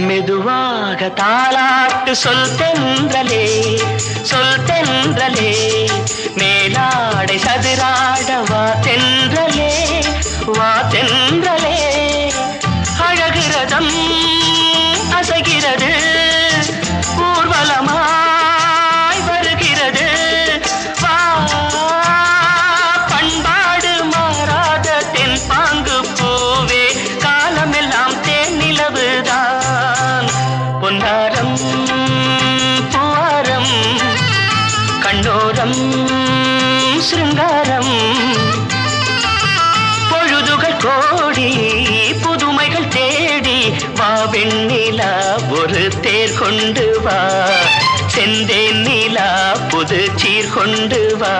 மெதுவாக தாலாட்டு சொல் தென்றலே, சொல் தென்றலே, மேலாடை சதுராட வா தென்றலே, வா தென்றலே. அழகிறதம் அசைகிறது, ஊர்வலமாய் வருகிறது, வா. பண்பாடு மாறாத தென் பாங்கு பூவே, காலமெல்லாம் தேன் நிலவுதான். பொன்னாரம் பூவாரம், கண்ணோரம் சிருங்காரம், பொழுதுகள் கோடி புதுமைகள் தேடி வா வெண்ணிலா ஒரு தேர் கொண்டு வா, செந்தேன் நிலா புது சீர் கொண்டு வா.